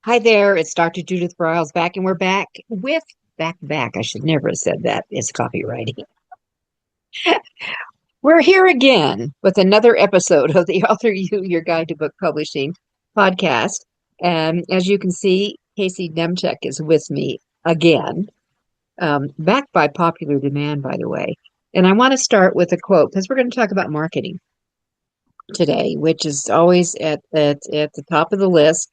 Hi there, it's Dr. Judith Briles back, and we're back with back. I should never have said that. It's copywriting. We're here again with another episode of the AuthorU, Your Guide to Book Publishing podcast. And as you can see, Casey Demchak is with me again, back by popular demand, by the way. And I want to start with a quote because we're going to talk about marketing today, which is always at the top of the list.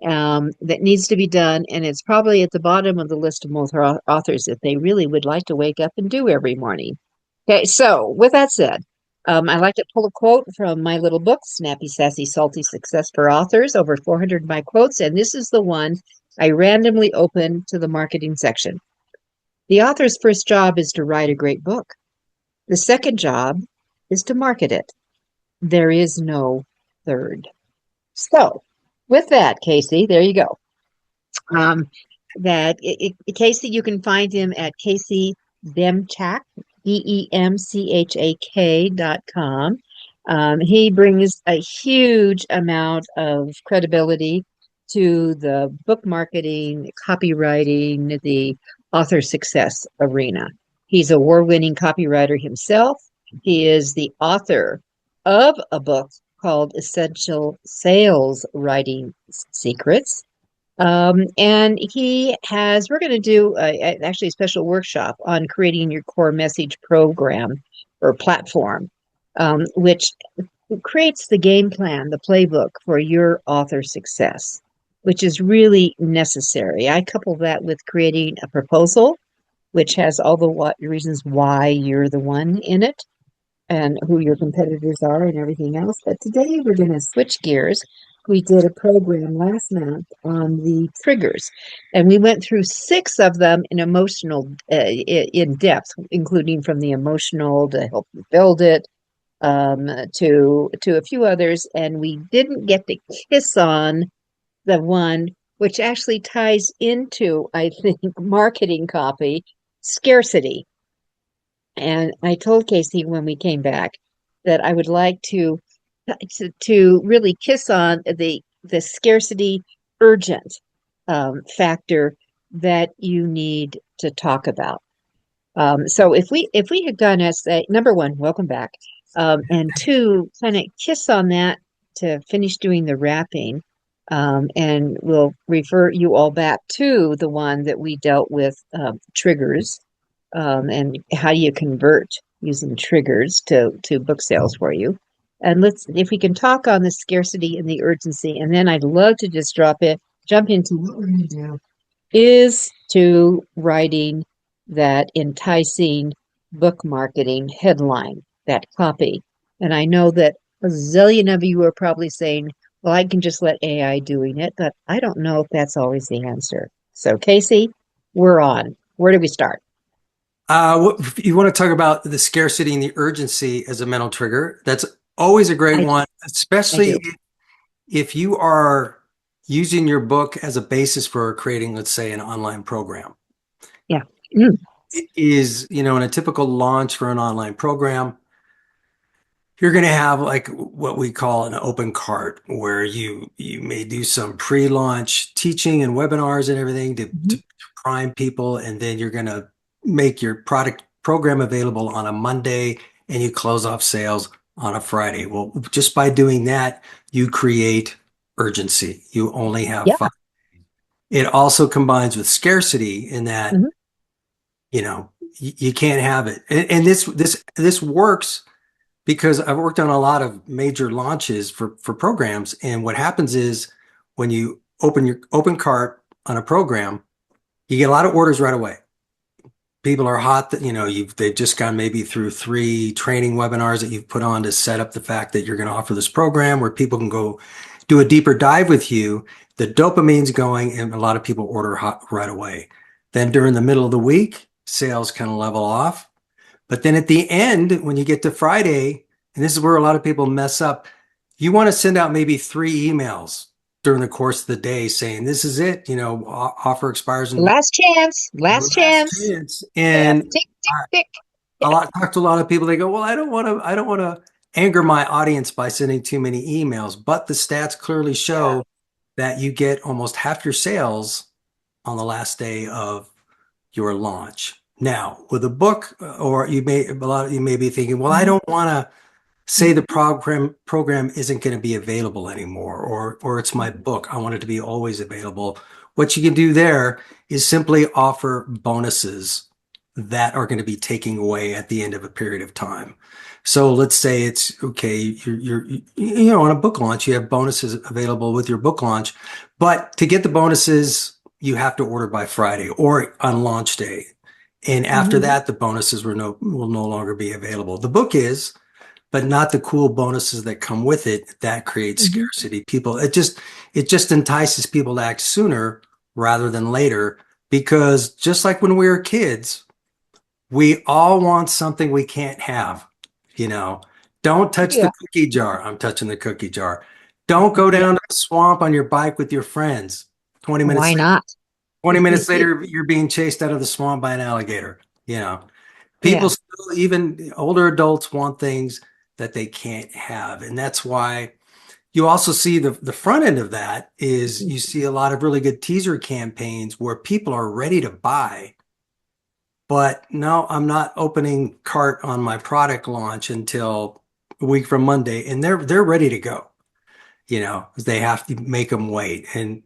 That needs to be done, and it's probably at the bottom of the list of most authors that they really would like to wake up and do every morning. Okay, so with that said, I like to pull a quote from my little book, Snappy, Sassy, Salty Success for Authors, over 400 of my quotes, and this is the one I randomly opened to the marketing section. The author's first job is to write a great book. The second job is to market it. There is no third. So, with that, Casey, there you go. Casey, you can find him at Casey Demchak, DEMCHAK.com. He brings a huge amount of credibility to the book marketing, copywriting, the author success arena. He's an award-winning copywriter himself. He is the author of a book called Essential Sales Writing Secrets. And we're going to do actually a special workshop on creating your core message program or platform, which creates the game plan, the playbook for your author success, which is really necessary. I couple that with creating a proposal, which has all the reasons why you're the one in it and who your competitors are and everything else. But today we're going to switch gears. We did a program last month on the triggers, and we went through 6 of them in depth, including from the emotional to help you build it, to a few others. And we didn't get to kiss on the one which actually ties into, I think, marketing copy, scarcity. And I told Casey when we came back that I would like to really kiss on the scarcity urgent factor that you need to talk about. So if we had done as number 1, welcome back, and 2, kind of kiss on that to finish doing the wrapping, and we'll refer you all back to the one that we dealt with, triggers. And how do you convert using triggers to book sales for you? And if we can talk on the scarcity and the urgency, and then I'd love to just jump into what we're going to do is to writing that enticing book marketing headline, that copy. And I know that a zillion of you are probably saying, well, I can just let AI doing it, but I don't know if that's always the answer. So Casey, we're on. Where do we start? You want to talk about the scarcity and the urgency as a mental trigger. That's always a great one, especially if you are using your book as a basis for creating, let's say, an online program. Yeah. Mm. It is, in a typical launch for an online program, you're going to have like what we call an open cart, where you may do some pre-launch teaching and webinars and everything to prime people, and then you're going to make your product program available on a Monday and you close off sales on a Friday. Well, just by doing that, you create urgency. You only have 5. It also combines with scarcity in that, you can't have it. And this works because I've worked on a lot of major launches for programs. And what happens is when you open your open cart on a program, you get a lot of orders right away. People are hot that, they've just gone maybe through 3 training webinars that you've put on to set up the fact that you're going to offer this program where people can go do a deeper dive with you. The dopamine's going and a lot of people order hot right away. Then during the middle of the week, sales kind of level off. But then at the end, when you get to Friday, and this is where a lot of people mess up, you want to send out maybe 3 emails during the course of the day saying, this is it, offer expires. Last chance. And tick, tick. talk to a lot of people. They go, well, I don't want to anger my audience by sending too many emails, but the stats clearly show that you get almost half your sales on the last day of your launch. Now, with a book, or a lot of you may be thinking, well, I Mhm. don't want to say the program isn't going to be available anymore, or it's my book. I want it to be always available. What you can do there is simply offer bonuses that are going to be taking away at the end of a period of time. So let's say it's okay, on a book launch, you have bonuses available with your book launch, but to get the bonuses, you have to order by Friday or on launch day. And after Mhm. that, the bonuses will no longer be available. The book is, but not the cool bonuses that come with it that create Mhm. scarcity. It just entices people to act sooner rather than later, because just like when we were kids, we all want something we can't have. You know, don't touch the Yeah. cookie jar. I'm touching the cookie jar. Don't go Yeah. down to the swamp on your bike with your friends. 20 minutes Why later, not? 20 minutes later, you're being chased out of the swamp by an alligator. People Yeah. still, even older adults, want things that they can't have. And that's why you also see the front end of that is you see a lot of really good teaser campaigns where people are ready to buy, but no, I'm not opening cart on my product launch until a week from Monday, and they're ready to go. 'Cause they have to make them wait. And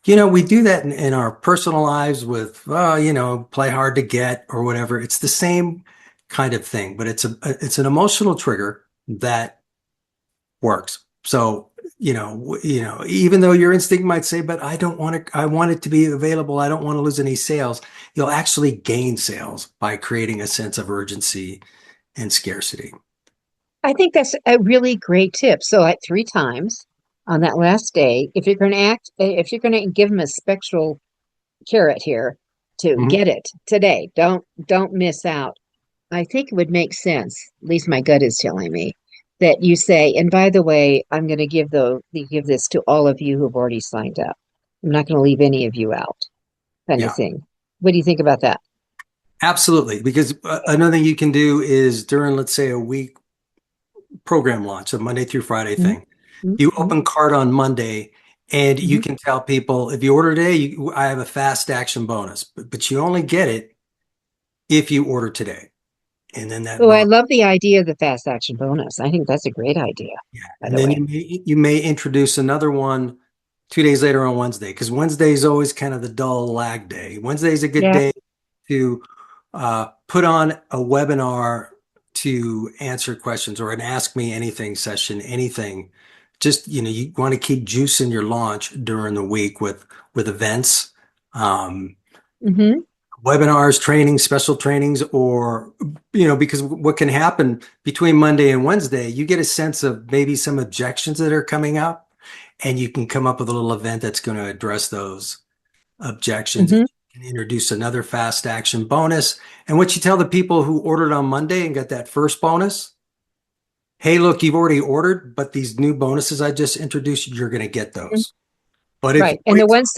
we do that in our personal lives with, play hard to get or whatever. It's the same kind of thing, but it's an emotional trigger that works. So, even though your instinct might say, but I don't want to, I want it to be available. I don't want to lose any sales. You'll actually gain sales by creating a sense of urgency and scarcity. I think that's a really great tip. So at three times on that last day, if you're going to give them a special carrot here to Mhm. get it today, don't miss out. I think it would make sense, at least my gut is telling me, that you say, and by the way, I'm going to give this to all of you who've already signed up. I'm not going to leave any of you out, kind of Yeah. thing. What do you think about that? Absolutely, because another thing you can do is during, let's say, a week program launch, a Monday through Friday Mhm. thing. You Mhm. open cart on Monday, and you Mhm. can tell people if you order today, I have a fast action bonus, but you only get it if you order today, and then that Oh, I bonus. love the idea of the fast action bonus. I think that's a great idea, Yeah, by and the then way. you may introduce another one 2 days later on Wednesday, because Wednesday is always kind of the dull lag day. Wednesday is a good Yeah. day to put on a webinar to answer questions, or an Ask Me Anything session, anything. Just, you want to keep juicing your launch during the week with events, um, Hmm. webinars, trainings, special trainings, or, because what can happen between Monday and Wednesday, you get a sense of maybe some objections that are coming up, and you can come up with a little event that's going to address those objections. Hmm. And introduce another fast action bonus. And what you tell the people who ordered on Monday and got that first bonus, hey, look, you've already ordered, but these new bonuses I just introduced, you're going to get those. But if you Right. And wait, the ones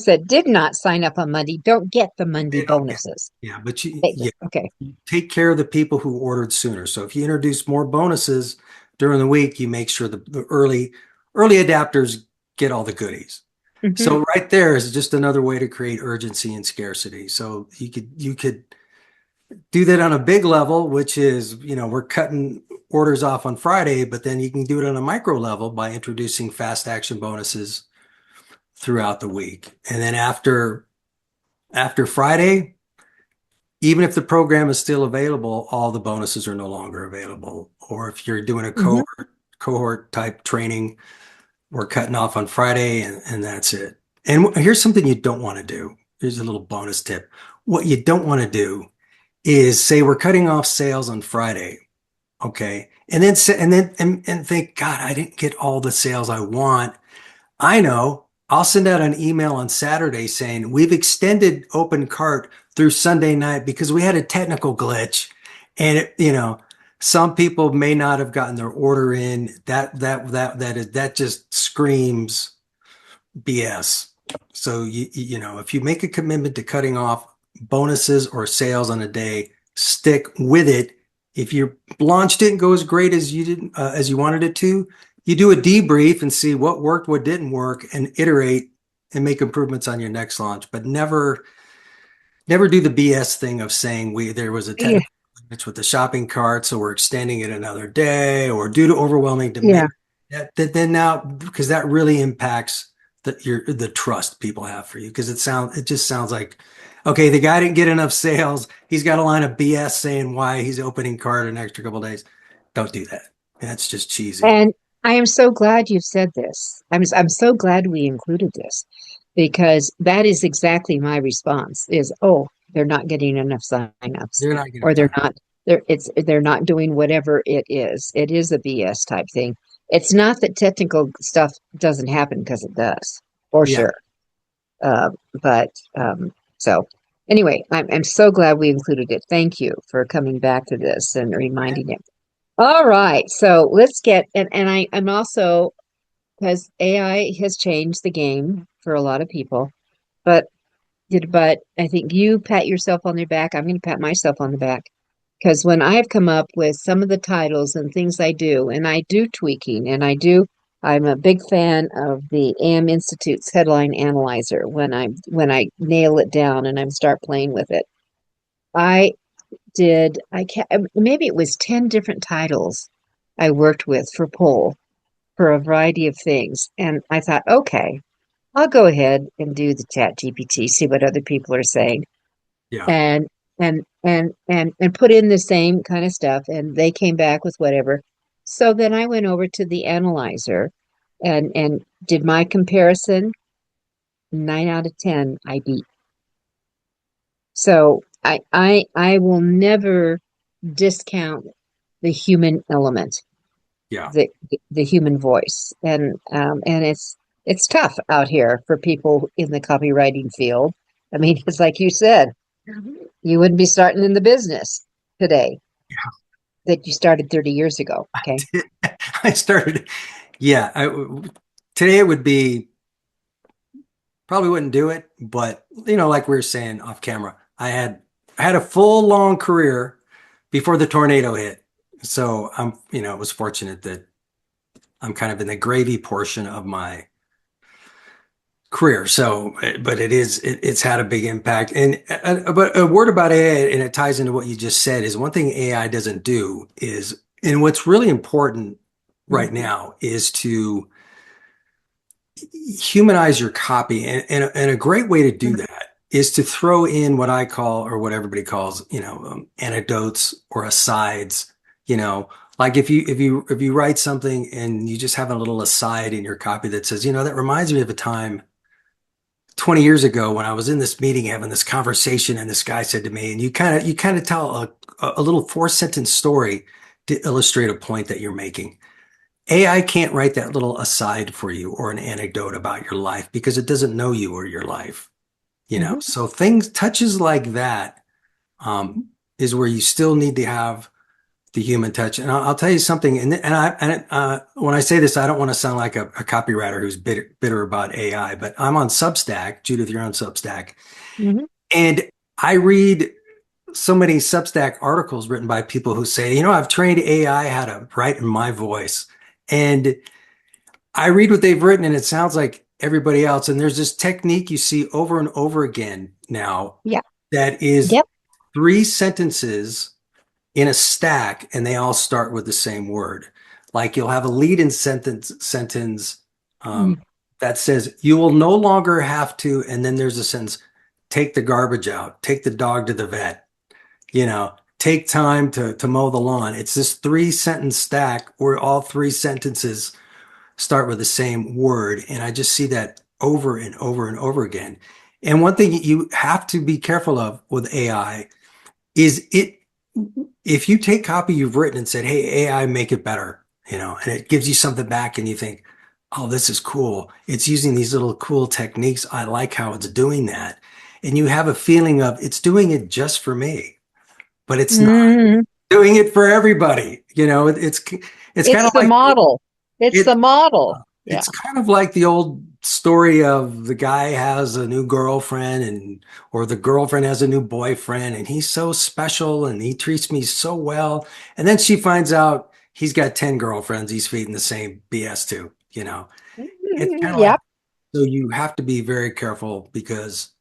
that did not sign up on Monday don't get the Monday they don't get. bonuses. Yeah, but you, They, yeah, okay. you take care of the people who ordered sooner. So if you introduce more bonuses during the week, you make sure the early adapters get all the goodies. Hmm. So right there is just another way to create urgency and scarcity. So you could do that on a big level, which is, we're cutting orders off on Friday, but then you can do it on a micro level by introducing fast action bonuses throughout the week. And then after Friday, even if the program is still available, all the bonuses are no longer available. Or if you're doing a Hmm. cohort type training, we're cutting off on Friday, and that's it. And here's something you don't want to do. Here's a little bonus tip. What you don't want to do is say we're cutting off sales on Friday, okay? And then think, God, I didn't get all the sales I want. I know. I'll send out an email on Saturday saying we've extended open cart through Sunday night because we had a technical glitch, and some people may not have gotten their order in. That just screams BS. So if you make a commitment to cutting off bonuses or sales on a day, stick with it. If your launch didn't go as great as you wanted it to, you do a debrief and see what worked, what didn't work, and iterate and make improvements on your next launch, but never do the BS thing of saying there was a Yeah, technical glitch with the shopping cart, so we're extending it another day, or due to overwhelming yeah. demand. Then now, because that really impacts the trust people have for you. Because it just sounds like, okay, the guy didn't get enough sales. He's got a line of BS saying why he's opening cart an extra couple days. Don't do that. That's just cheesy. And I am so glad you said this. I'm so glad we included this because that is exactly my response is, oh, they're not getting enough signups They're not or getting they're time. not they're not doing whatever it is. It is a BS type thing. It's not that technical stuff doesn't happen because it does, for Yeah. sure. But so anyway, I'm so glad we included it. Thank you for coming back to this and reminding it. All right, so let's get and I'm also because AI has changed the game for a lot of people, but but I think you pat yourself on the back. I'm going to pat myself on the back because when I've come up with some of the titles and things I do, and I do tweaking, and I'm a big fan of the AM Institute's headline analyzer when I nail it down and I start playing with it. I I can't, maybe it was 10 different titles I worked with for poll for a variety of things. And I thought, okay, I'll go ahead and do the chat GPT, see what other people are saying Yeah. and and put in the same kind of stuff. And they came back with whatever. So then I went over to the analyzer and did my comparison. 9 out of 10 I beat. So I will never discount the human element, Yeah. the the human voice, and it's tough out here for people in the copywriting field. I mean, it's like you said, you wouldn't be starting in the business today that you started 30 years ago. Okay. I started, yeah. Today it would be probably wouldn't do it, but like we were saying off camera, I had a full long career before the tornado hit. So it was fortunate that I'm kind of in the gravy portion of my career. So, but it's had a big impact. And but a word about AI, and it ties into what you just said, is one thing AI doesn't do is, and what's really important right Mhm. now is to humanize your copy. And a great way to do that is to throw in what I call, or what everybody calls, anecdotes or asides, like if you write something and you just have a little aside in your copy that says, that reminds me of a time 20 years ago when I was in this meeting having this conversation and this guy said to me, and you kind of tell a little 4 sentence story to illustrate a point that you're making. AI can't write that little aside for you or an anecdote about your life because it doesn't know you or your life, Mhm. So touches like that, is where you still need to have the human touch. And I'll tell you something, when I say this, I don't want to sound like a copywriter who's bitter about AI, but I'm on Substack. Judith, you're on Substack. Mhm. And I read so many Substack articles written by people who say, I've trained AI how to write in my voice. And I read what they've written and it sounds like everybody else. And there's this technique you see over and over again now Yeah. that is Yep. 3 sentences in a stack and they all start with the same word. Like you'll have a lead in sentence Mm. that says, you will no longer have to, and then there's a sentence, take the garbage out, take the dog to the vet, take time to mow the lawn. It's this 3 sentence stack where all 3 sentences start with the same word. And I just see that over and over and over again. And one thing you have to be careful of with AI is if you take copy you've written and said, hey, AI, make it better, and it gives you something back and you think, oh, this is cool. It's using these little cool techniques. I like how it's doing that. And you have a feeling of it's doing it just for me, but it's not Mhm. doing it for everybody. It's kind It's of the like model. It's it the model. Yeah. it's kind of like the old story of the guy has a new girlfriend or the girlfriend has a new boyfriend and he's so special and he treats me so well. And then she finds out he's got 10 girlfriends he's feeding the same BS to, you know. It's kind of like, Yep. so you have to be very careful because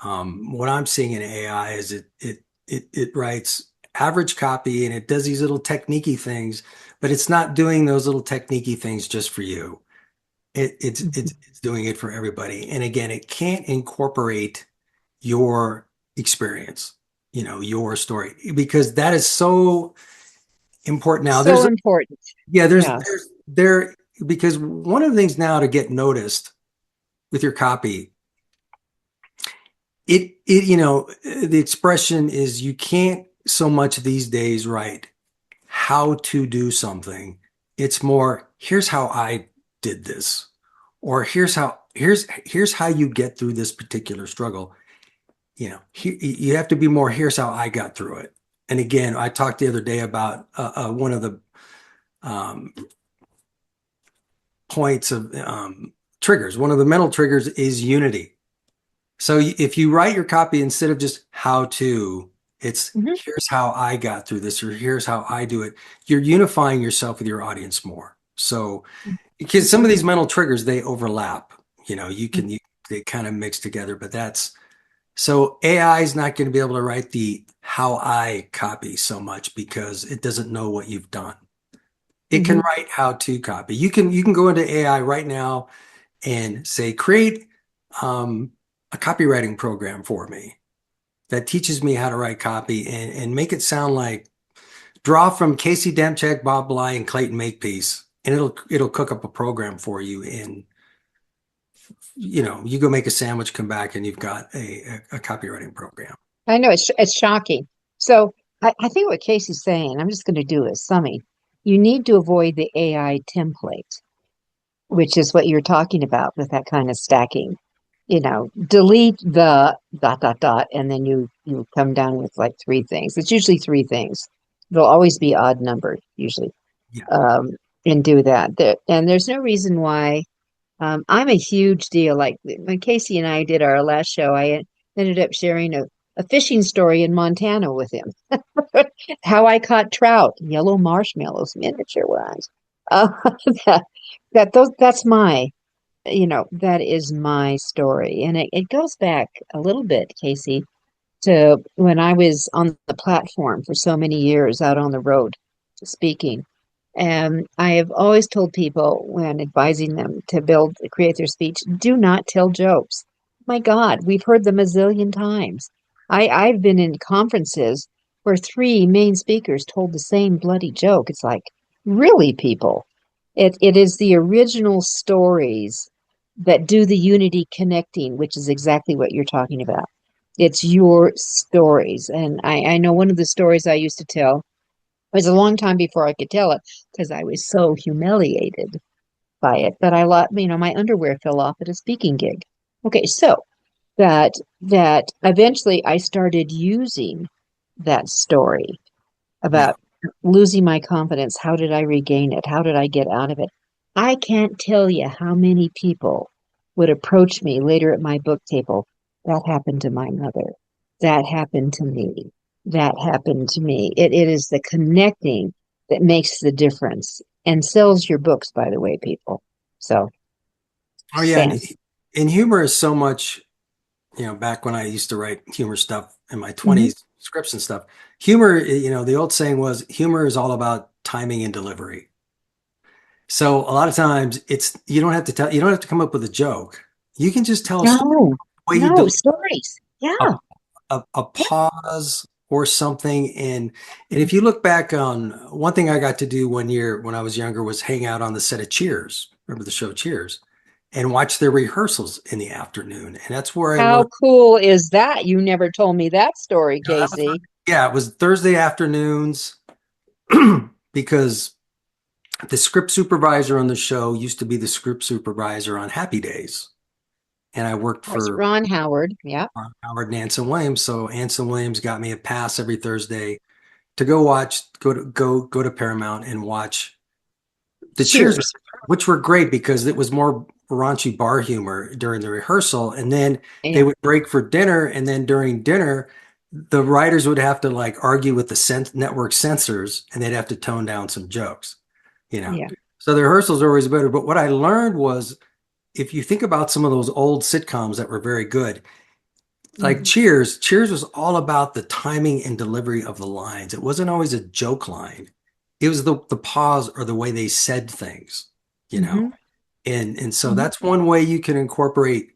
what I'm seeing in AI is it writes average copy and it does these little techniquey things, but it's not doing those little techniquey things just for you. It's doing it for everybody. And again, it can't incorporate your experience, you know, your story, because that is so important now. So important. Yeah, Yes. there, because one of the things now to get noticed with your copy, you know, the expression is you can't so much these days write how to do something. It's more, here's how I did this, or here's how you get through this particular struggle. You know, you have to be more, here's how I got through it. And again, I talked the other day about one of the um, points of triggers. One of the mental triggers is unity. So if you write your copy instead of just how to, it's Mhm. here's how I got through this, or here's how I do it. You're unifying yourself with your audience more. So because some of these mental triggers, they overlap, you know, they kind of mix together, but so AI is not going to be able to write the how I copy so much because it doesn't know what you've done. It can Mhm. write how to copy. You can go into AI right now and say, create a copywriting program for me that teaches me how to write copy and make it sound like draw from Casey Demchak, Bob Bly, and Clayton Makepeace, and it'll cook up a program for you in, you know, you go make a sandwich, come back, and you've got a copywriting program. I know it's shocking. So I think what Casey's saying, I'm just going to do a summing. You need to avoid the AI template, which is what you're talking about with that kind of stacking. You know, delete the dot dot dot, and then you come down with like three things. It's usually three things. They'll always be odd numbered, usually, Yeah. um, and do that. And there's no reason why. I'm a huge deal. Like when Casey and I did our last show, I ended up sharing a fishing story in Montana with him. How I caught trout, yellow marshmallows, miniature ones. Uh, that, that's my, that is my story. And it goes back a little bit, Casey, to when I was on the platform for so many years out on the road speaking. And I have always told people when advising them to create their speech, do not tell jokes. My God, we've heard them a zillion times. I've been in conferences where three main speakers told the same bloody joke. It's like, really, people? It is the original stories that do the unity connecting, which is exactly what you're talking about. It's your stories. And I know one of the stories I used to tell was a long time before I could tell it because I was so humiliated by it. But I let, my underwear fell off at a speaking gig. Okay, so that eventually I started using that story Yeah. about losing my confidence. How did I regain it? How did I get out of it? I can't tell you how many people would approach me later at my book table. That happened to my mother. That happened to me. That happened to me. It is the connecting that makes the difference and sells your books, by the way, people. So Oh yeah, stand. and humor is so much, you know, back when I used to write humor stuff in my Mhm. 20s, scripts and stuff. Humor, you know, the old saying was humor is all about timing and delivery. So a lot of times you don't have to come up with a joke. You can just tell a story No, the way you no, deliver stories. a, Yeah. a pause or something. And if you look back on one thing I got to do one year when I was younger was hang out on the set of Cheers. Remember the show Cheers? And watch their rehearsals in the afternoon. And that's where I How learned. cool is that? You never told me that story, You know, Casey. yeah, it was Thursday afternoons because the script supervisor on the show used to be the script supervisor on Happy Days. And I worked That's for Ron Howard. Yeah. Howard and Anson Williams. So Anson Williams got me a pass every Thursday to go to Paramount and watch the Cheers, Cheers. which were great because it was more raunchy bar humor during the rehearsal. And then they Yeah. would break for dinner. And then during dinner, the writers would have to like argue with the network censors and they'd have to tone down some jokes. you know. Yeah. So the rehearsals are always better. But what I learned was if you think about some of those old sitcoms that were very good, like Mhm. Cheers was all about the timing and delivery of the lines. It wasn't always a joke line. It was the pause or the way they said things, you know. Mhm. And so Mhm. that's one way you can incorporate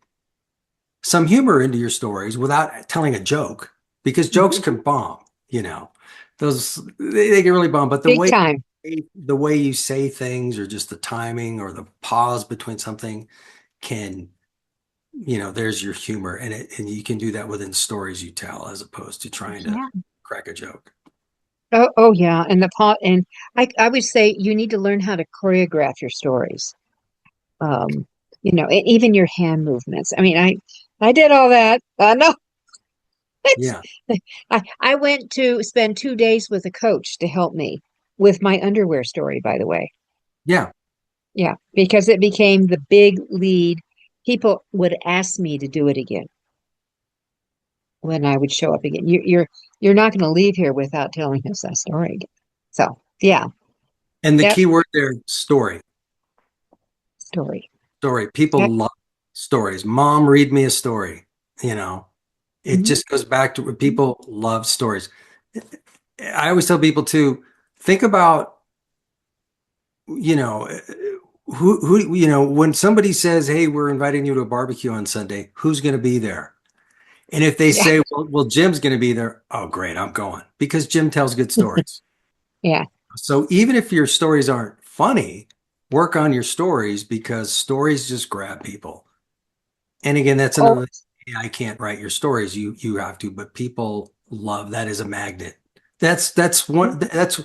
some humor into your stories without telling a joke because jokes Mhm. can bomb, you know. Those they can really bomb, but Big time. the way you say things or just the timing or the pause between something can, you know, there's your humor and you can do that within stories you tell as opposed to trying to Yeah. crack a joke. Oh yeah, and the pot and I would say you need to learn how to choreograph your stories. Um, even your hand movements. I mean, I did all that. No, it's, Yeah. I went to spend 2 days with a coach to help me with my underwear story, by the way. Yeah. Yeah, because it became the big lead. People would ask me to do it again when I would show up again. You're not going to leave here without telling us that story again. So yeah, And the yep, key word there, story. story. Story. People Yep. love stories. Mom, read me a story. You know, it Mhm. just goes back to where people love stories. I always tell people to think about, you know, you know, when somebody says, "Hey, we're inviting you to a barbecue on Sunday," who's going to be there? And if they Yeah, say, well, Jim's going to be there, oh, great, I'm going because Jim tells good stories. yeah. So even if your stories aren't funny, work on your stories because stories just grab people. And again, that's Oh, another thing. I can't write your stories. You have to, but people love that is a magnet. That's one that's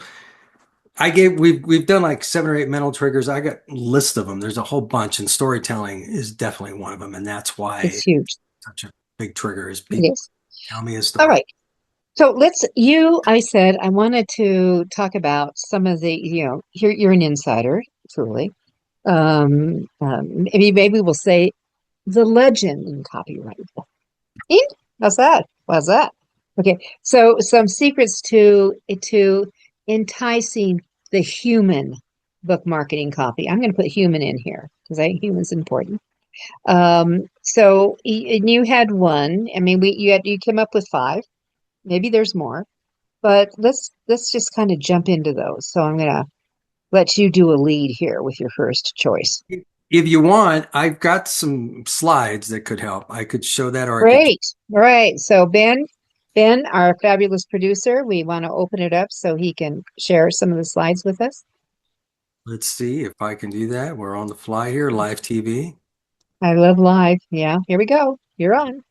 we've done like 7 or 8 mental triggers. I got a list of them. There's a whole bunch, and storytelling is definitely one of them. And that's why it's it's huge. such a big trigger is It people is. tell me a All story. right. So I said I wanted to talk about some of the, you're an insider, truly. Maybe we'll say the legend in copyright. Eh, how's that? How's that? Okay. So some secrets to enticing the human book marketing copy. I'm going to put human in here because I human's important. And you had one. I mean, you came up with five. Maybe there's more, but let's just kind of jump into those. So I'm gonna let you do a lead here with your first choice. If you want, I've got some slides that could help. I could show that, or I could, Great. All right. So Ben, our fabulous producer, we want to open it up so he can share some of the slides with us. let's see if I can do that. We're on the fly here, live TV. I love live. Yeah. Here we go. You're on.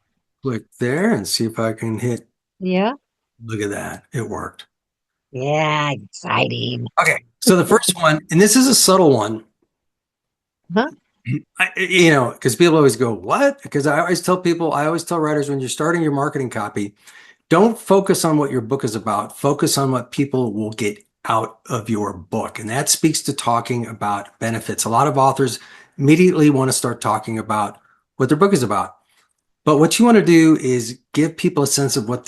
Click there and see if I can hit. Yeah. Look at that. It worked. Yeah. Exciting. Okay. So the first one, and this is a subtle one, Huh? you know, because people always go, what? Because I always tell writers when you're starting your marketing copy, don't focus on what your book is about. Focus on what people will get out of your book. And that speaks to talking about benefits. A lot of authors immediately want to start talking about what their book is about. But what you want to do is give people a sense of what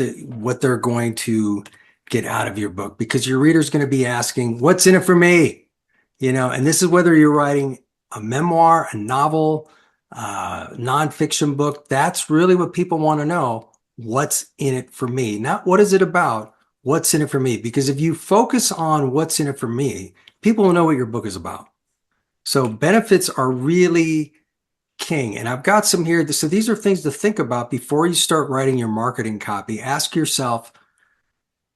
they're going to get out of your book because your reader's going to be asking, what's in it for me? You know, and this is whether you're writing a memoir, a novel, nonfiction book. That's really what people want to know. What's in it for me? Not what is it about? What's in it for me? Because if you focus on what's in it for me, people will know what your book is about. So benefits are really king. And I've got some here. So these are things to think about before you start writing your marketing copy. Ask yourself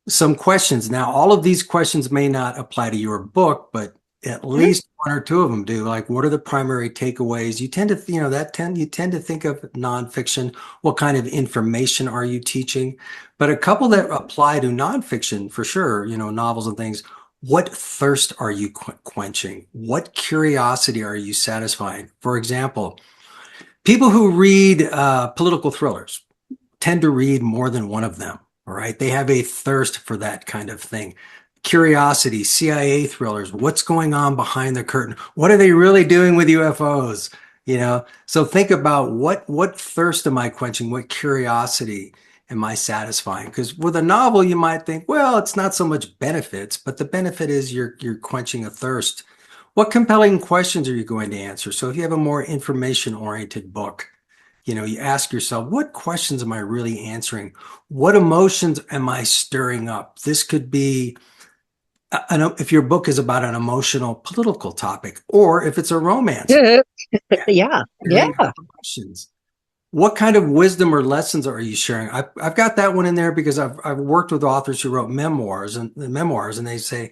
some questions. Now, all of these questions may not apply to your book, but at Mhm. least one or two of them do. Like, what are the primary takeaways? You tend to, you tend to think of nonfiction. What kind of information are you teaching? But a couple that apply to nonfiction for sure, you know, novels and things. What thirst are you quenching? What curiosity are you satisfying? For example, people who read political thrillers tend to read more than one of them. All right. They have a thirst for that kind of thing. Curiosity, CIA thrillers, what's going on behind the curtain? What are they really doing with UFOs? You know, so think about what thirst am I quenching? What curiosity am I satisfying? Because with a novel, you might think, well, it's not so much benefits, but the benefit is you're quenching a thirst. What compelling questions are you going to answer? So if you have a more information-oriented book, you ask yourself, what questions am I really answering? What emotions am I stirring up? This could be, if your book is about an emotional political topic, or if it's a romance, Yeah, very yeah. questions. What kind of wisdom or lessons are you sharing? I've got that one in there because I've worked with authors who wrote memoirs, and they say,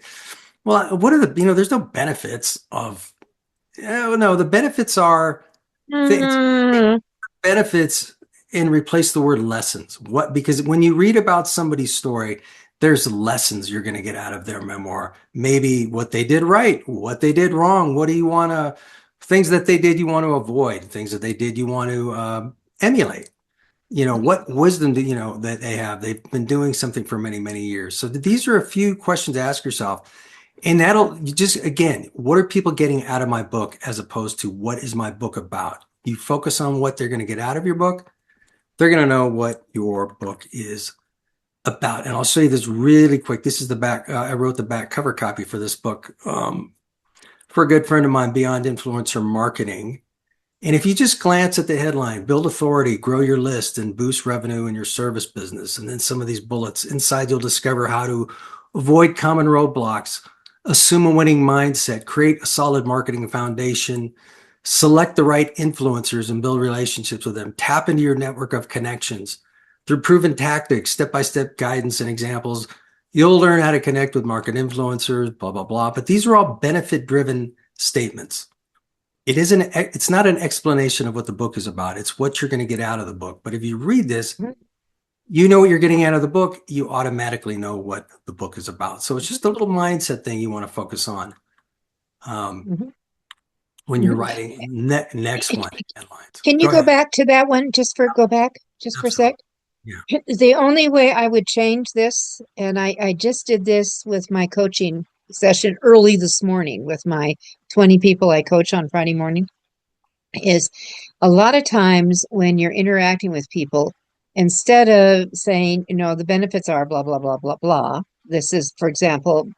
well, what are there's no benefits of, oh, no, the benefits are things, Mm, benefits, and replace the word lessons. Because when you read about somebody's story, there's lessons you're going to get out of their memoir. Maybe what they did right, what they did wrong, things that they did you want to avoid, things that they did you want to emulate. What wisdom do you know that they have? They've been doing something for many, many years. So these are a few questions to ask yourself. And that'll you just, again, what are people getting out of my book as opposed to what is my book about? You focus on what they're going to get out of your book, they're going to know what your book is about. And I'll show you this really quick. This is the back. I wrote the back cover copy for this book for a good friend of mine, Beyond Influencer Marketing. And if you just glance at the headline, build authority, grow your list, and boost revenue in your service business, and then some of these bullets, inside you'll discover how to avoid common roadblocks, assume a winning mindset, create a solid marketing foundation, select the right influencers and build relationships with them, tap into your network of connections. Through proven tactics, step-by-step guidance and examples, you'll learn how to connect with market influencers, blah, blah, blah. But these are all benefit-driven statements. It's not an explanation of what the book is about. It's what you're going to get out of the book. But if you read this, you know what you're getting out of the book. You automatically know what the book is about. So it's just a little mindset thing you want to focus on mhm, when you're mhm. writing next one headlines. Can you Go go ahead. back to that one go back just for a Absolutely. sec? Yeah. The only way I would change this, and I just did this with my coaching session early this morning with my 20 people I coach on Friday morning, is a lot of times when you're interacting with people, instead of saying, the benefits are blah, blah, blah, blah, blah, this is, for example,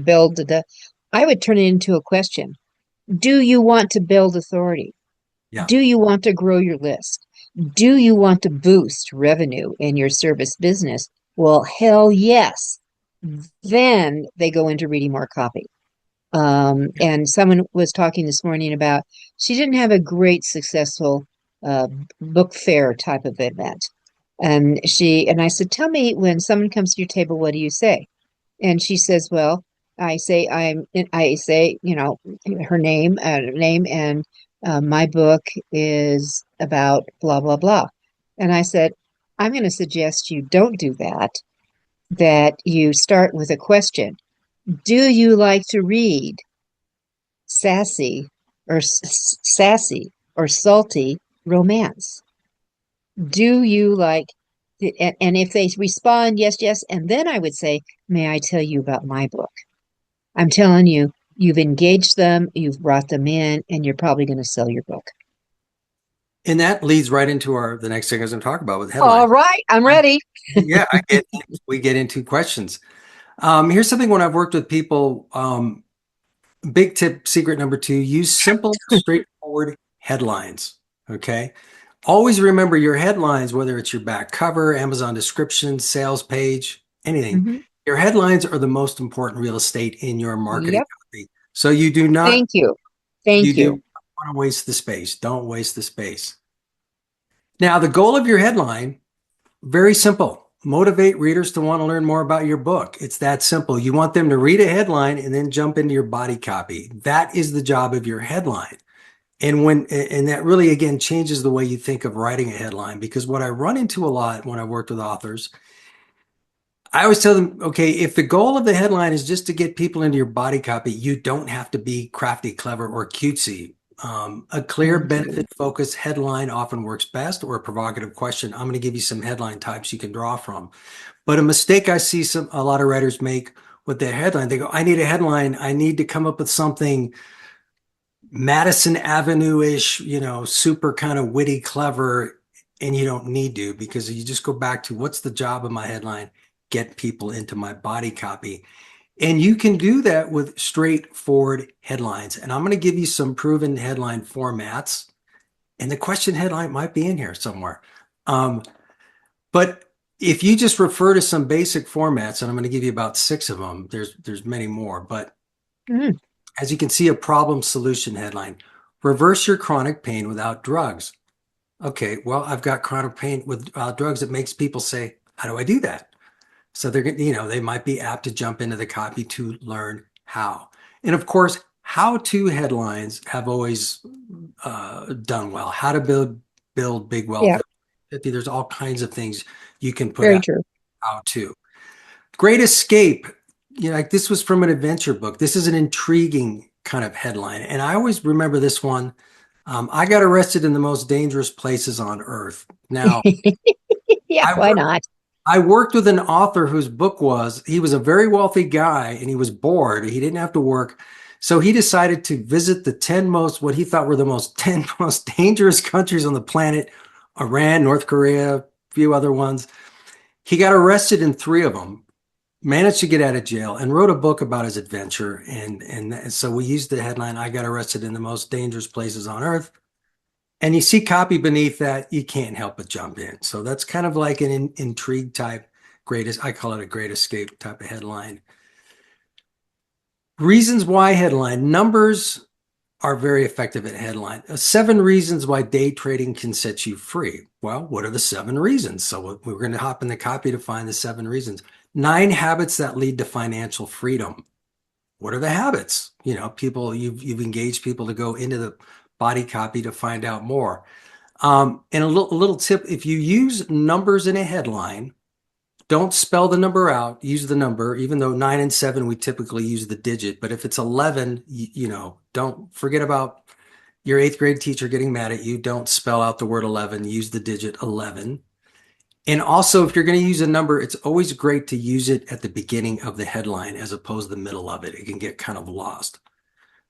build the, I would turn it into a question. Do you want to build authority? Yeah. Do you want to grow your list? Do you want to boost revenue in your service business? Well, hell yes. Then they go into reading more copy. And someone was talking this morning about she didn't have a great successful uh, book fair type of event. And I said, tell me, when someone comes to your table, what do you say? And she says, well, I say, her name, and my book is about blah, blah, blah. And I said, I'm going to suggest you don't do that, that you start with a question. Do you like to read sassy sassy or salty romance? Do you like, and if they respond, yes, yes, and then I would say, may I tell you about my book? I'm telling you, you've engaged them, you've brought them in, and you're probably going to sell your book. And that leads right into the next thing I was going to talk about with All headlines. right, I'm ready. Yeah, we get into questions. Here's something when I've worked with people. Big tip, secret number 2, use simple, straightforward headlines. Okay. Always remember your headlines, whether it's your back cover, Amazon description, sales page, anything. Hmm. Your headlines are the most important real estate in your marketing Yep. copy. So you do not, Thank you. you Thank do you. not want to waste the space. Don't waste the space. Now, the goal of your headline, very simple. Motivate readers to want to learn more about your book. It's that simple. You want them to read a headline and then jump into your body copy. That is the job of your headline. And that really, again, changes the way you think of writing a headline, because what I run into a lot when I worked with authors, I always tell them, okay, if the goal of the headline is just to get people into your body copy, you don't have to be crafty, clever, or cutesy. A clear Thank you. benefit focused headline often works best, or a provocative question. I'm going to give you some headline types you can draw from. But a mistake I see a lot of writers make with their headline, they go, I need a headline. I need to come up with something Madison Avenue-ish, super kind of witty, clever, and you don't need to, because you just go back to, what's the job of my headline? Get people into my body copy. And you can do that with straightforward headlines. And I'm going to give you some proven headline formats. And the question headline might be in here somewhere. But if you just refer to some basic formats, and I'm going to give you about 6 of them, there's many more. But Mm. as you can see, a problem solution headline: reverse your chronic pain without drugs. Okay, well, I've got chronic pain without drugs. It makes people say, how do I do that? So they're, they might be apt to jump into the copy to learn how. And of course, how-to headlines have always done well. How to build big wealth. Yeah, There's all kinds of things you can put very out true. how to. Great Escape. Like this was from an adventure book. This is an intriguing kind of headline. And I always remember this one. I got arrested in the most dangerous places on earth. Now, Yeah, I why worked not? I worked with an author whose book he was a very wealthy guy and he was bored. He didn't have to work. So he decided to visit the 10 most, what he thought were the most 10 most dangerous countries on the planet: Iran, North Korea, a few other ones. He got arrested in 3 of them, managed to get out of jail, and wrote a book about his adventure. And so we used the headline, I got arrested in the most dangerous places on earth. And you see copy beneath that, you can't help but jump in. So that's kind of like an intrigue type, I call it a great escape type of headline. Reasons why headline. Numbers are very effective at headline. 7 reasons why day trading can set you free. Well, what are the 7 reasons? So we're going to hop in the copy to find the 7 reasons. 9 habits that lead to financial freedom. What are the habits? People, you've engaged people to go into the body copy to find out more. And a little tip: if you use numbers in a headline, don't spell the number out, use the number. Even though 9 and 7, we typically use the digit. But if it's 11, don't forget about your 8th grade teacher getting mad at you. Don't spell out the word 11, use the digit 11. And also, if you're going to use a number, it's always great to use it at the beginning of the headline as opposed to the middle of it. It can get kind of lost.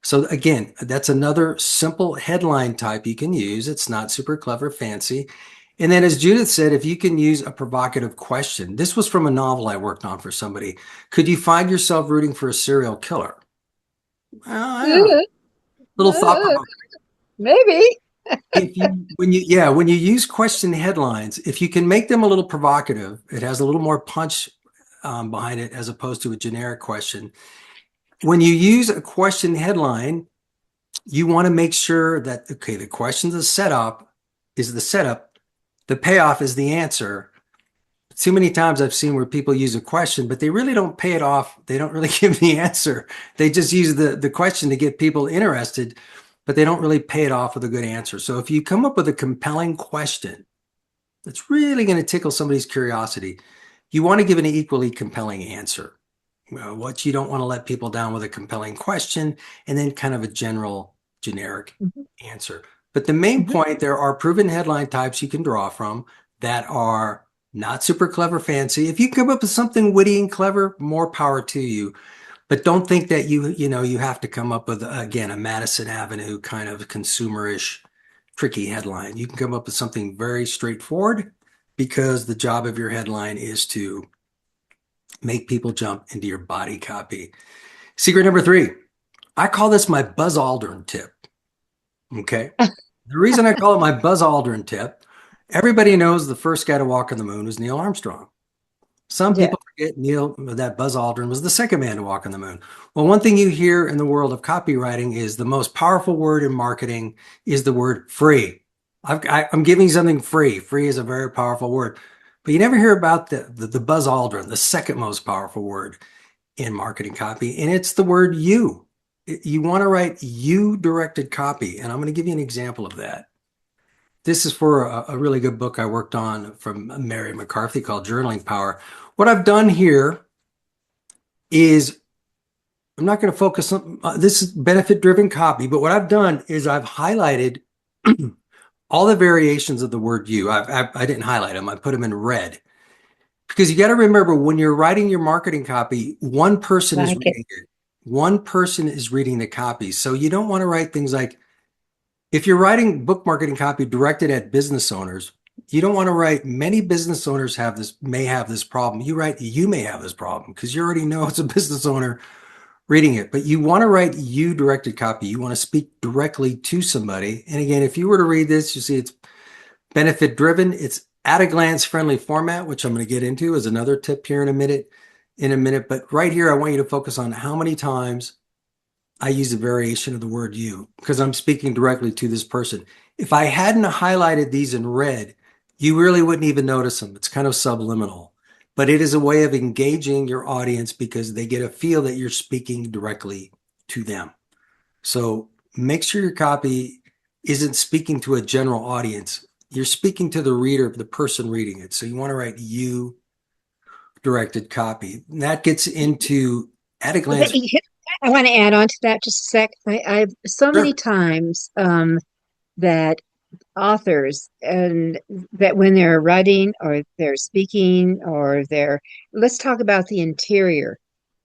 So again, that's another simple headline type you can use. It's not super clever, fancy. And then, as Judith said, if you can use a provocative question. This was from a novel I worked on for somebody. Could you find yourself rooting for a serial killer? Well, I don't know. Little thought provoking. Maybe. When you use question headlines, if you can make them a little provocative, it has a little more punch behind it as opposed to a generic question. When you use a question headline, you want to make sure that, okay, the question's the setup, the payoff is the answer. Too many times I've seen where people use a question, but they really don't pay it off. They don't really give the answer. They just use the question to get people interested, but they don't really pay it off with a good answer. So if you come up with a compelling question that's really going to tickle somebody's curiosity, you want to give an equally compelling answer. What you don't want to let people down with a compelling question and then kind of a generic Mhm, answer. But the main mhm. point, there are proven headline types you can draw from that are not super clever, fancy. If you come up with something witty and clever, more power to you. But don't think that you have to come up with, again, a Madison Avenue kind of consumerish, tricky headline. You can come up with something very straightforward because the job of your headline is to make people jump into your body copy. Secret number 3, I call this my Buzz Aldrin tip. Okay. The reason I call it my Buzz Aldrin tip, everybody knows the first guy to walk on the moon was Neil Armstrong. Some Yeah. people forget that Buzz Aldrin was the second man to walk on the moon. Well, one thing you hear in the world of copywriting is the most powerful word in marketing is the word free. I'm giving something free. Free is a very powerful word, but you never hear about the Buzz Aldrin, the second most powerful word in marketing copy, and it's the word you. You want to write you directed copy, and I'm going to give you an example of that. This is for a really good book I worked on from Mary McCarthy called Journaling Power. What I've done here is I'm not going to focus on this is benefit driven copy, but what I've done is I've highlighted all the variations of the word you. I didn't highlight them, I put them in red because you got to remember when you're writing your marketing copy, one person is Like it. reading it. One person is reading the copy. So you don't want to write things like, if you're writing book marketing copy directed at business owners, You don't want to write many business owners may have this problem. You write you may have this problem because you already know it's a business owner reading it, but you want to write you directed copy. You want to speak directly to somebody. And again, if you were to read this, you see it's benefit driven. It's at a glance friendly format, which I'm going to get into as another tip here in a minute. But right here, I want you to focus on how many times I use a variation of the word you because I'm speaking directly to this person. If I hadn't highlighted these in red, you really wouldn't even notice them. It's kind of subliminal, but it is a way of engaging your audience because they get a feel that you're speaking directly to them. So make sure your copy isn't speaking to a general audience. You're speaking to the reader, the person reading it. So you want to write you directed copy. And that gets into at a glance. I want to add on to that just a sec. I've so many Sure. times that authors and that when they're writing or they're speaking or they're let's talk about the interior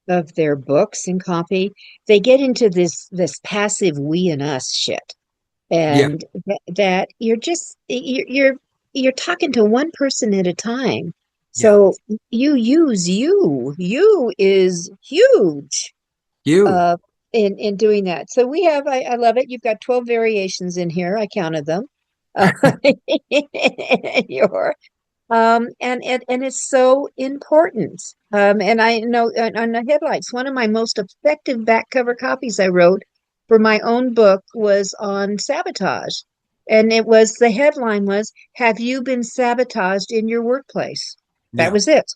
of their books and copy, they get into this passive we and us shit. Yeah. And that you're talking to one person at a time. Yeah. So you use you. You is huge You. uh, in doing that. So we have, I love it. You've got 12 variations in here. I counted them. Uh, your and it's so important. And I know on the headlights, one of my most effective back cover copies I wrote for my own book was on sabotage. And it was the headline was, "Have you been sabotaged in your workplace?" That Yeah. was it.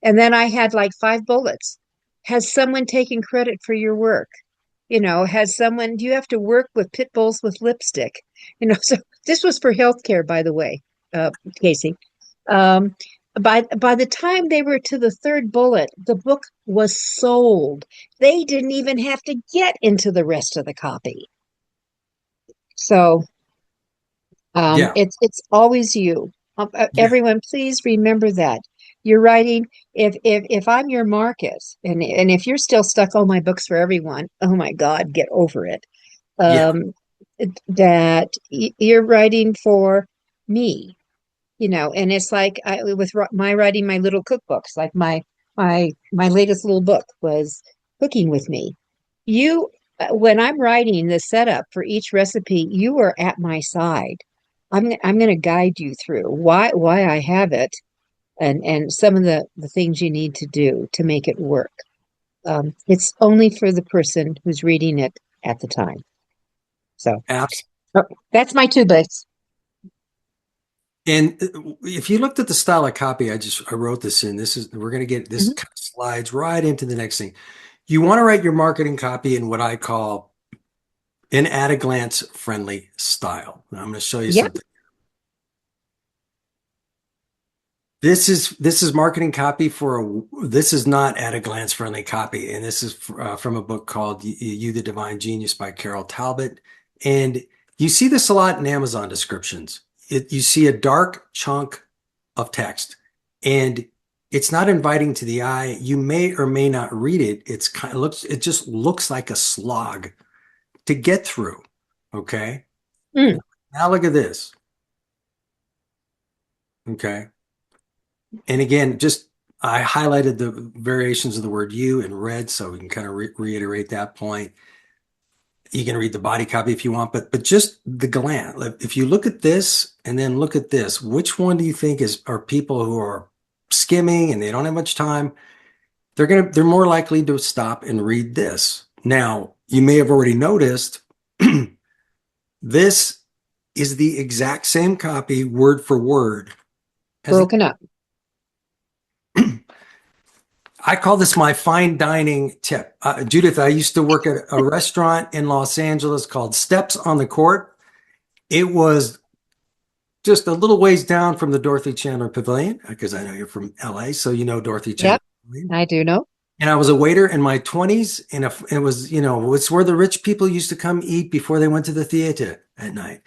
And then I had like five bullets. Has someone taken credit for your work? Has someone, do you have to work with pit bulls with lipstick? So this was for healthcare, by the way, Casey. Um, by the time they were to the third bullet, the book was sold. They didn't even have to get into the rest of the copy. So Yeah. it's always you. Yeah. Everyone, please remember that you're writing. If I'm your market, and if you're still stuck, oh, my book's for everyone. Oh my God, get over it. Yeah. Um, that you're writing for me, and it's like with my writing my little cookbooks, like my latest little book was cooking with me. You, when I'm writing the setup for each recipe, you are at my side. I'm going to guide you through why I have it and some of the things you need to do to make it work. It's only for the person who's reading it at the time. So Apps. oh, that's my two bits. And if you looked at the style of copy, I wrote this in. We're going to get this Mhm. kind of slides right into the next thing. You want to write your marketing copy in what I call an at a glance friendly style. Now, I'm going to show you Yep. something. This is marketing copy this is not at a glance friendly copy, and this is from a book called You the Divine Genius by Carol Talbot. And you see this a lot in Amazon descriptions. You see a dark chunk of text, and it's not inviting to the eye. You may or may not read it. It just looks like a slog to get through. Okay. Mm. Now look at this. Okay. And again, just I highlighted the variations of the word you in red, so we can kind of reiterate that point. You can read the body copy if you want, but just the glance. If you look at this and then look at this, which one do you think are people who are skimming and they don't have much time? They're more likely to stop and read this. Now, you may have already noticed this is the exact same copy, word for word, as Broken up. I call this my fine dining tip. Judith, I used to work at a restaurant in Los Angeles called Steps on the Court. It was just a little ways down from the Dorothy Chandler Pavilion, because I know you're from LA, so you know Dorothy Chandler Yep, Pavilion. I do know. And I was a waiter in my 20s, and it was, it's where the rich people used to come eat before they went to the theater at night.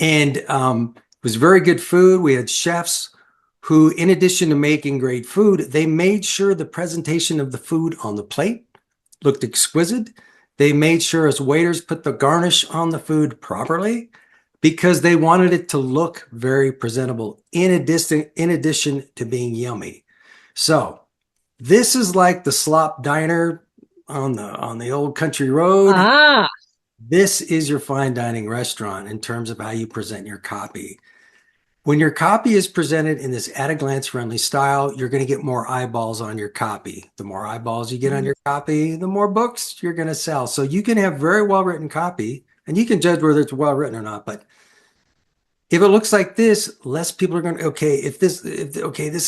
And it was very good food. We had chefs who, in addition to making great food, they made sure the presentation of the food on the plate looked exquisite. They made sure as waiters put the garnish on the food properly because they wanted it to look very presentable in addition to being yummy. So this is like the Slop Diner on the old country road. Ah, This is your fine dining restaurant in terms of how you present your copy. When your copy is presented in this at-a-glance friendly style, you're going to get more eyeballs on your copy. The more eyeballs you get on your copy, the more books you're going to sell. So you can have very well-written copy, and you can judge whether it's well-written or not. But if it looks like this, less people are going to, okay, this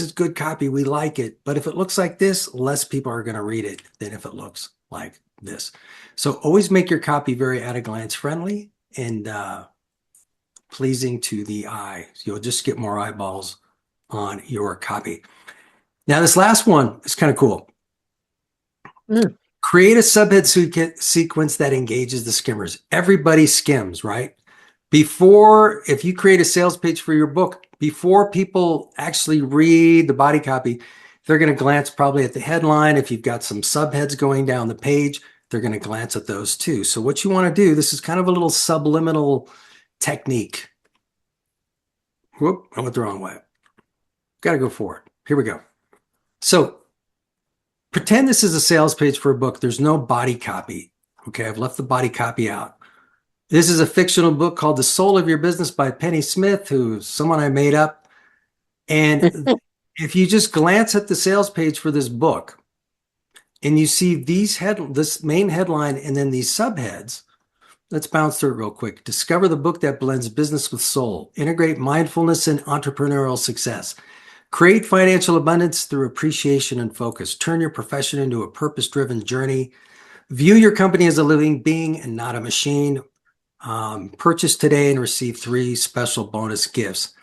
is good copy, we like it. But if it looks like this, less people are going to read it than if it looks like this. So always make your copy very at-a-glance friendly and pleasing to the eye. You'll just get more eyeballs on your copy. Now, this last one is kind of cool. Create a subhead sequence that engages the skimmers. Everybody skims, right? If you create a sales page for your book, before people actually read the body copy, they're going to glance probably at the headline. If you've got some subheads going down the page, they're going to glance at those too. So what you want to do, this is kind of a little subliminal technique. Whoop, I went the wrong way. Got to go forward. Here we go. So pretend this is a sales page for a book. There's no body copy. Okay, I've left the body copy out. This is a fictional book called The Soul of Your Business by Penny Smith, who's someone I made up. And if you just glance at the sales page for this book and you see this main headline and then these subheads, let's bounce through it real quick. Discover the book that blends business with soul. Integrate mindfulness and entrepreneurial success. Create financial abundance through appreciation and focus. Turn your profession into a purpose-driven journey. View your company as a living being and not a machine. Purchase today and receive 3 special bonus gifts.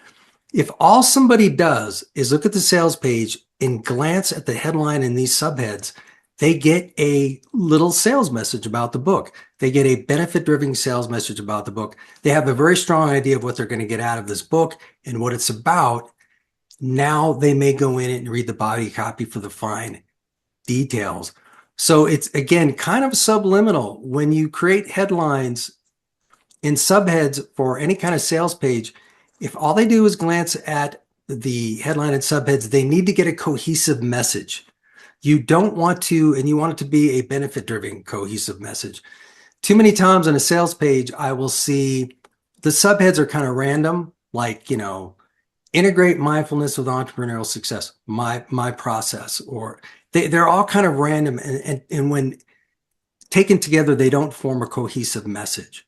If all somebody does is look at the sales page and glance at the headline and these subheads, they get a little sales message about the book. They get a benefit-driven sales message about the book. They have a very strong idea of what they're going to get out of this book and what it's about. Now they may go in and read the body copy for the fine details. So it's, again, kind of subliminal. When you create headlines in subheads for any kind of sales page, if all they do is glance at the headline and subheads, they need to get a cohesive message. You don't want to, and you want it to be a benefit-driven cohesive message. Too many times on a sales page, I will see the subheads are kind of random, like, integrate mindfulness with entrepreneurial success, my process, or they're all kind of random. And when taken together, they don't form a cohesive message.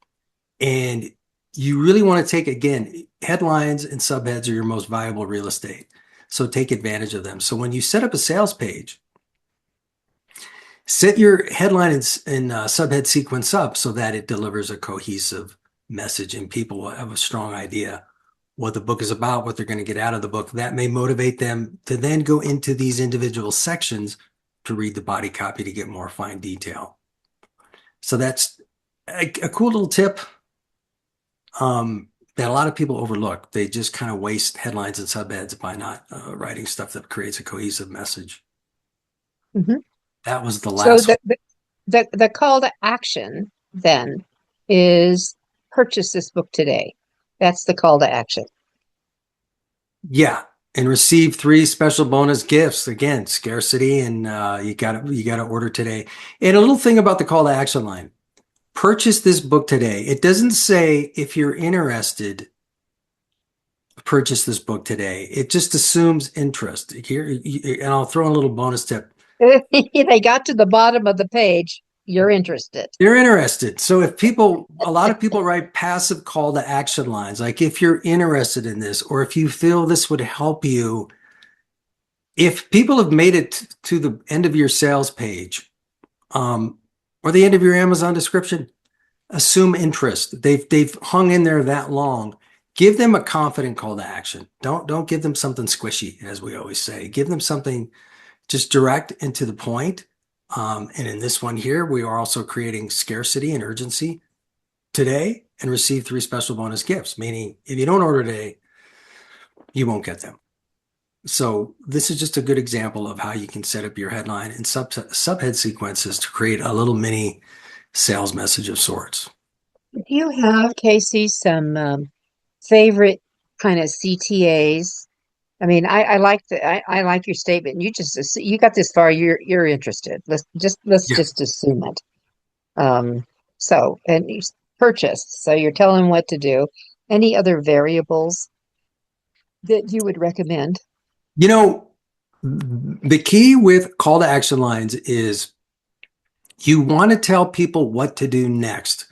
And you really want to take, again, headlines and subheads are your most valuable real estate. So take advantage of them. So when you set up a sales page, set your headline and subhead sequence up so that it delivers a cohesive message and people will have a strong idea what the book is about, what they're going to get out of the book. That may motivate them to then go into these individual sections to read the body copy to get more fine detail. So that's a cool little tip that a lot of people overlook. They just kind of waste headlines and subheads by not writing stuff that creates a cohesive message. Mm-hmm. That was the last. So the call to action then is purchase this book today. That's the call to action. Yeah, and receive 3 special bonus gifts. Again, scarcity, and you got to order today. And a little thing about the call to action line: purchase this book today. It doesn't say if you're interested, purchase this book today. It just assumes interest. Here, and I'll throw in a little bonus tip. They got to the bottom of the page. You're interested. You're interested. So if a lot of people write passive call to action lines, like if you're interested in this, or if you feel this would help you. If people have made it to the end of your sales page, or the end of your Amazon description, assume interest. They've hung in there that long. Give them a confident call to action. Don't give them something squishy, as we always say. Give them something just direct and to the point. And in this one here, we are also creating scarcity and urgency today and receive 3 special bonus gifts, meaning if you don't order today, you won't get them. So this is just a good example of how you can set up your headline and subhead sequences to create a little mini sales message of sorts. Do you have, Casey, some favorite kind of CTAs? I mean, I like your statement. You got this far. You're interested. Let's Yeah. just assume it. Um, so and you purchased. So you're telling them what to do. Any other variables that you would recommend? You know, the key with call to action lines is you want to tell people what to do next.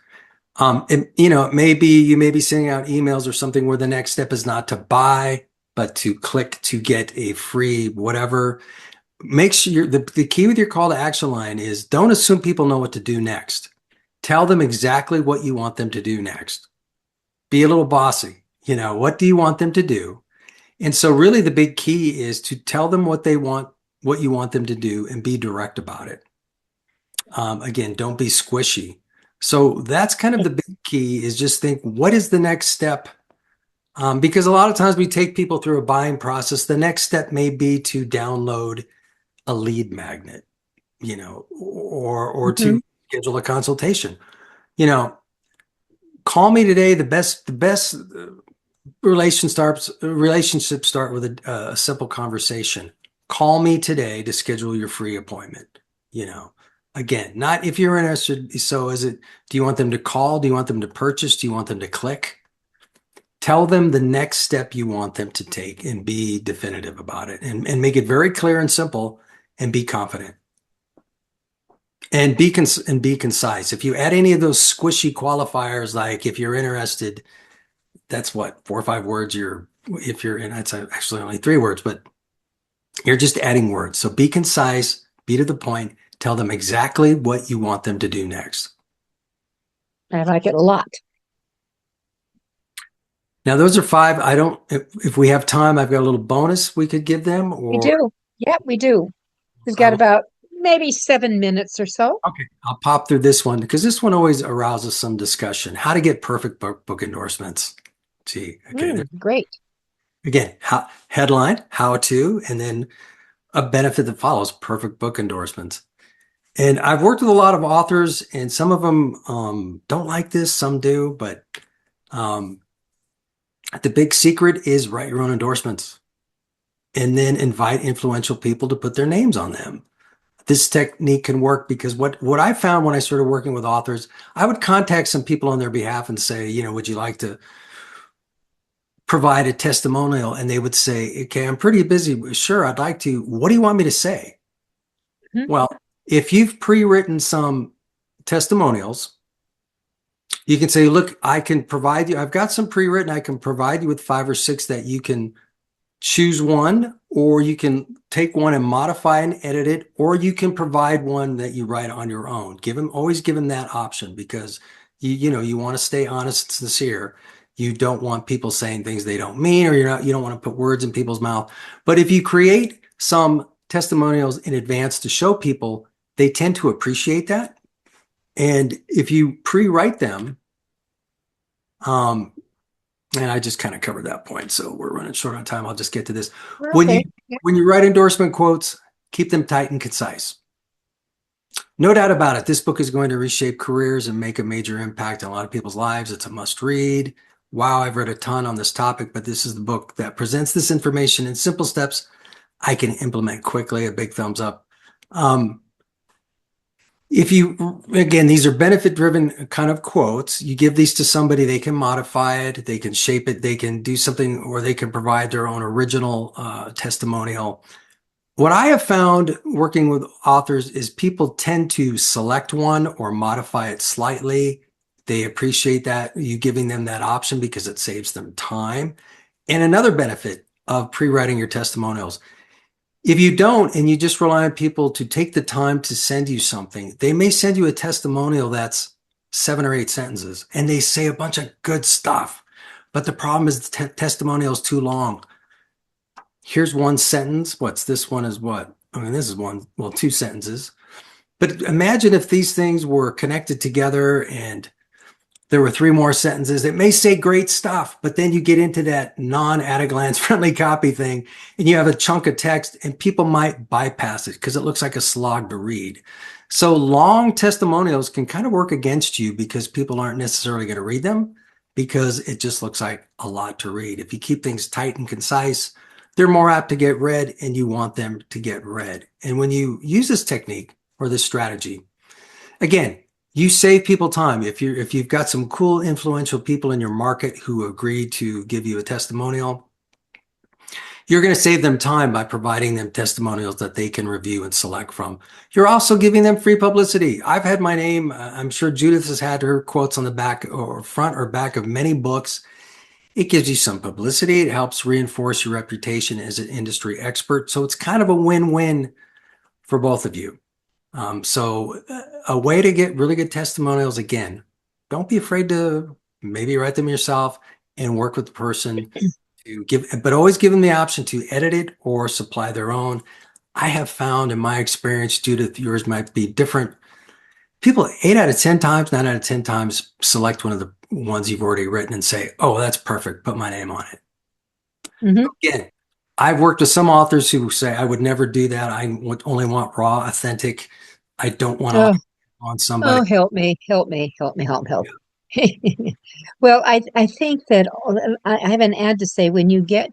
It may be you may be sending out emails or something where the next step is not to buy, but to click to get a free whatever. Make sure the key with your call to action line is don't assume people know what to do next. Tell them exactly what you want them to do next. Be a little bossy. What do you want them to do? And so really the big key is to tell them what they want, what you want them to do, and be direct about it. Again, don't be squishy. So that's kind of the big key is just think, what is the next step? Because a lot of times we take people through a buying process. The next step may be to download a lead magnet, or Mhm. to schedule a consultation. You know, call me today. The best relationships start with a simple conversation. Call me today to schedule your free appointment. You know, Again, not if you're interested. So do you want them to call? Do you want them to purchase? Do you want them to click? Tell them the next step you want them to take and be definitive about it and make it very clear and simple and be confident and be concise. If you add any of those squishy qualifiers, like if you're interested, that's what, 4 or 5 words. If you're in, it's actually only 3 words, but you're just adding words. So be concise, be to the point, tell them exactly what you want them to do next. I like it a lot. Now, those are 5. I don't, if we have time, I've got a little bonus we could give them, We or do. Yep, we do. We've I got will. about maybe 7 minutes or so. Okay, I'll pop through this one because this one always arouses some discussion. How to get perfect book endorsements. See, okay, Great. again, headline, how to, and then a benefit that follows, perfect book endorsements. And I've worked with a lot of authors, and some of them don't like this, some do, but um, the big secret is write your own endorsements and then invite influential people to put their names on them. This technique can work because what I found when I started working with authors, I would contact some people on their behalf and say, would you like to provide a testimonial? And they would say, okay, I'm pretty busy. Sure, I'd like to. What do you want me to say? Mhm. Well, if you've pre-written some testimonials, you can say, look, I can provide you, I've got some pre-written, I can provide you with 5 or 6 that you can choose one, or you can take one and modify and edit it, or you can provide one that you write on your own. Always give them that option because you want to stay honest and sincere. You don't want people saying things they don't mean, or you don't want to put words in people's mouth. But if you create some testimonials in advance to show people, they tend to appreciate that. And if you pre-write them, um, and I just kind of covered that point, so we're running short on time. I'll just get to this. When you Okay. Yeah. when you write endorsement quotes, keep them tight and concise. No doubt about it, this book is going to reshape careers and make a major impact on a lot of people's lives. It's a must read. Wow, I've read a ton on this topic, but this is the book that presents this information in simple steps I can implement quickly. A big thumbs up. Um, Again, these are benefit driven kind of quotes. You give these to somebody, they can modify it, they can shape it, they can do something, or they can provide their own original testimonial. What I have found working with authors is people tend to select one or modify it slightly. They appreciate that you giving them that option because it saves them time. And another benefit of pre-writing your testimonials, if you don't, and you just rely on people to take the time to send you something, they may send you a testimonial that's 7 or 8 sentences, and they say a bunch of good stuff. But the problem is the testimonial is too long. Here's one sentence. This one is what? I mean, this is 2 sentences. But imagine if these things were connected together and there were 3 more sentences. It may say great stuff, but then you get into that non-at-a-glance friendly copy thing and you have a chunk of text and people might bypass it because it looks like a slog to read. So long testimonials can kind of work against you because people aren't necessarily going to read them. because it just looks like a lot to read. If you keep things tight and concise, they're more apt to get read, and you want them to get read. And when you use this technique or this strategy, again, you save people time. If you've got some cool, influential people in your market who agree to give you a testimonial, you're going to save them time by providing them testimonials that they can review and select from. You're also giving them free publicity. I've had my name, I'm sure Judith has had her quotes on the back or front or back of many books. It gives you some publicity. It helps reinforce your reputation as an industry expert. So it's kind of a win-win for both of you. So a way to get really good testimonials, again, don't be afraid to maybe write them yourself and work with the person to give, but always give them the option to edit it or supply their own. I have found in my experience, Judith, yours might be different. People 8 out of 10 times, 9 out of 10 times select one of the ones you've already written and say, oh, that's perfect. Put my name on it. Mm-hmm. Again, I've worked with some authors who say, I would never do that. I would only want raw, authentic. I don't want to on somebody. Oh, help me, help me, help me, help. Well, I think that I have an ad to say when you get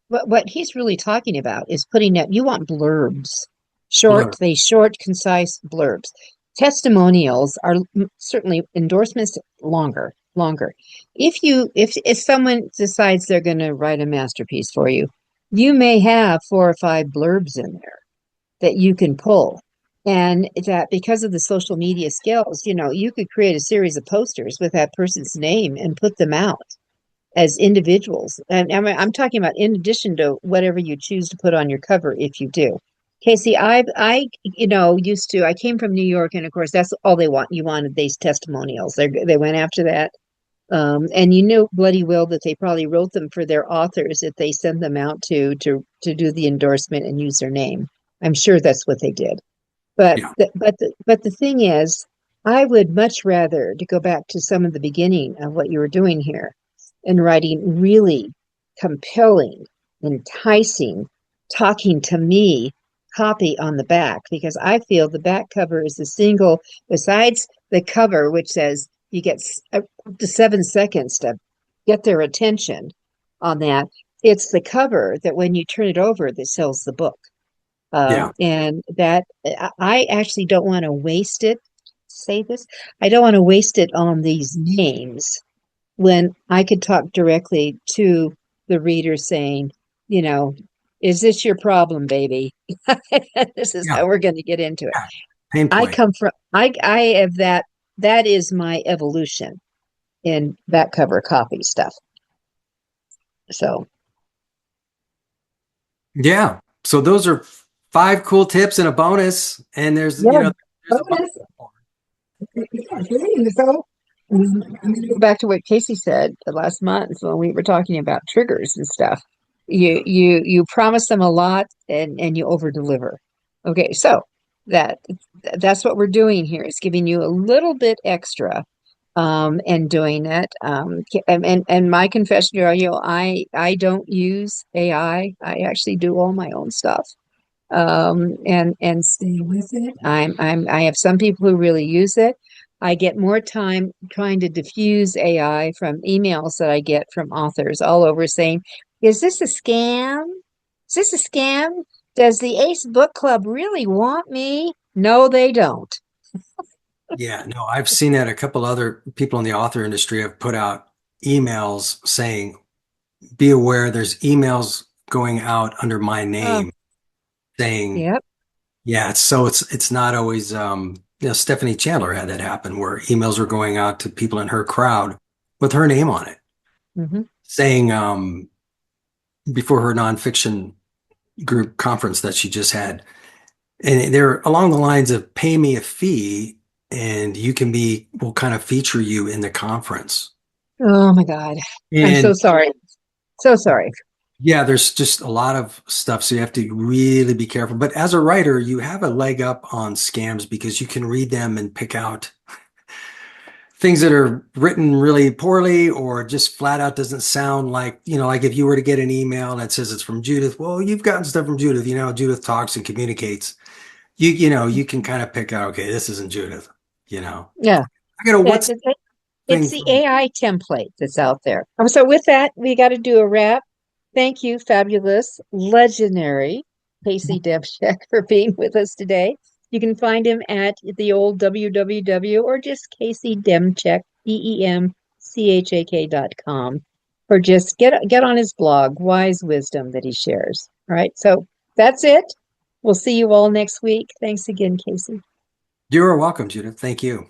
what he's really talking about is putting up, you want blurbs, Blur. short, concise blurbs. Testimonials are certainly endorsements longer. If someone decides they're going to write a masterpiece for you, you may have 4 or 5 blurbs in there that you can pull. And that because of the social media skills, you could create a series of posters with that person's name and put them out as individuals. And I'm talking about in addition to whatever you choose to put on your cover, if you do. Casey, I came from New York, and of course, that's all they want. You wanted these testimonials. They went after that. And you knew bloody well that they probably wrote them for their authors if they sent them out to do the endorsement and use their name. I'm sure that's what they did. But Yeah. but the thing is, I would much rather to go back to some of the beginning of what you were doing here and writing really compelling, enticing, talking to me copy on the back, because I feel the back cover is the single, besides the cover, which says you get up to 7 seconds to get their attention on that. It's the cover that when you turn it over that sells the book. Yeah. And that I actually don't want to waste it. Say this, I don't want to waste it on these names when I could talk directly to the reader saying, is this your problem, baby? This is Yeah. how we're going to get into it. Yeah. Pain I point. come from, I have that. That is my evolution in back cover copy stuff. So, Yeah. So those are 5 cool tips and a bonus. And there's, yeah, there's a bonus. so I'm going to go back to what Casey said last month when we were talking about triggers and stuff. You promise them a lot and you over deliver. Okay, so that's what we're doing here is giving you a little bit extra and doing it. And my confession, I don't use AI. I actually do all my own stuff. And stay with it. I have some people who really use it. I get more time trying to diffuse AI from emails that I get from authors all over saying, is this a scam? Is this a scam? Does the Ace Book Club really want me? No, they don't. Yeah. No, I've seen that a couple other people in the author industry have put out emails saying, be aware there's emails going out under my Oh, name saying, yep. yeah, so it's not always Stephanie Chandler had that happen where emails were going out to people in her crowd with her name on it, Hmm. saying before her nonfiction group conference that she just had. And they're along the lines of pay me a fee and we'll kind of feature you in the conference. Oh my God. I'm so And sorry. So sorry. yeah, there's just a lot of stuff. So you have to really be careful. But as a writer, you have a leg up on scams because you can read them and pick out things that are written really poorly or just flat out doesn't sound like, like if you were to get an email that says it's from Judith, well, you've gotten stuff from Judith, Judith talks and communicates. You can kind of pick out, okay, this isn't Judith, Yeah. I got a That, what's that, It's things. the AI template that's out there. So with that, we got to do a wrap. Thank you, fabulous, legendary Casey Demchak for being with us today. You can find him at the old www or just Casey Demchak, DEMCHAK.com, or just get on his blog, Wise Wisdom, that he shares. All right, so that's it. We'll see you all next week. Thanks again, Casey. You're welcome, Judith. Thank you.